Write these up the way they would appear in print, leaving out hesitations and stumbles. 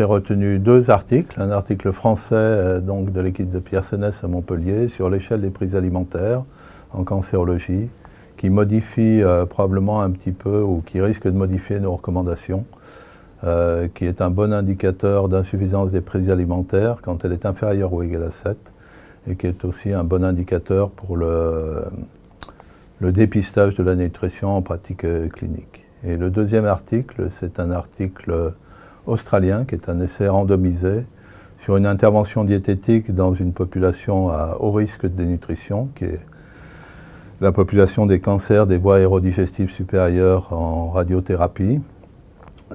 j'ai retenu 2 articles. Un article français donc de l'équipe de Pierre Sénès à Montpellier sur l'échelle des prises alimentaires en cancérologie, qui modifie probablement un petit peu ou qui risque de modifier nos recommandations, qui est un bon indicateur d'insuffisance des prises alimentaires quand elle est inférieure ou égale à 7, et qui est aussi un bon indicateur pour le dépistage de la nutrition en pratique clinique. Et le deuxième article, c'est un article australien qui est un essai randomisé sur une intervention diététique dans une population à haut risque de dénutrition, qui est la population des cancers des voies aérodigestives supérieures en radiothérapie.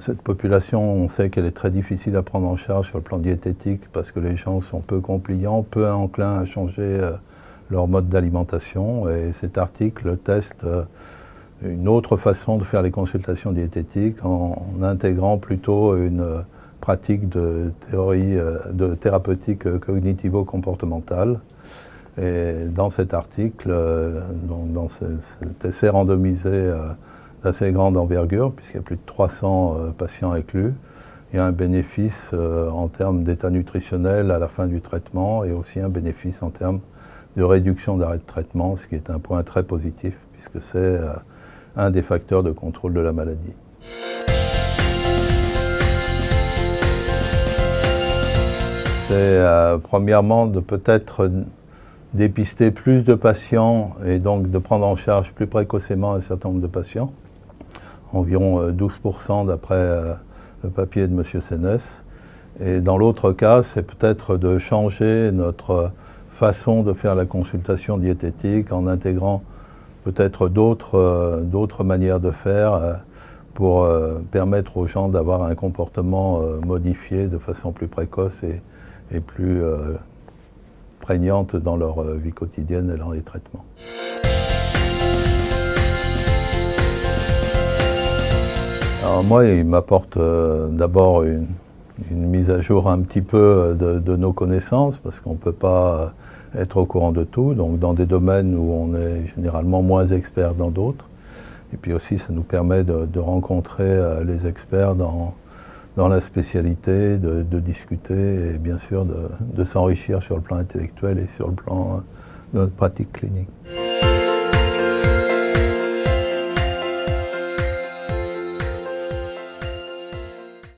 Cette population, on sait qu'elle est très difficile à prendre en charge sur le plan diététique parce que les gens sont peu compliants, peu enclins à changer leur mode d'alimentation. Et cet article teste une autre façon de faire les consultations diététiques en intégrant plutôt une pratique de théorie de thérapeutique cognitivo-comportementale. Et dans cet article, dans cet essai randomisé d'assez grande envergure, puisqu'il y a plus de 300 patients inclus, il y a un bénéfice en termes d'état nutritionnel à la fin du traitement et aussi un bénéfice en termes de réduction d'arrêt de traitement, ce qui est un point très positif, puisque c'est un des facteurs de contrôle de la maladie. C'est premièrement de peut-être dépister plus de patients et donc de prendre en charge plus précocement un certain nombre de patients, environ 12% d'après le papier de M. Sénès. Et dans l'autre cas, c'est peut-être de changer notre façon de faire la consultation diététique en intégrant peut-être d'autres manières de faire pour permettre aux gens d'avoir un comportement modifié de façon plus précoce et plus prégnante dans leur vie quotidienne et dans les traitements. Alors moi, il m'apporte d'abord une mise à jour un petit peu de nos connaissances, parce qu'on ne peut pas être au courant de tout, donc dans des domaines où on est généralement moins expert dans d'autres. Et puis aussi, ça nous permet de rencontrer les experts dans la spécialité, de discuter et bien sûr de s'enrichir sur le plan intellectuel et sur le plan de notre pratique clinique.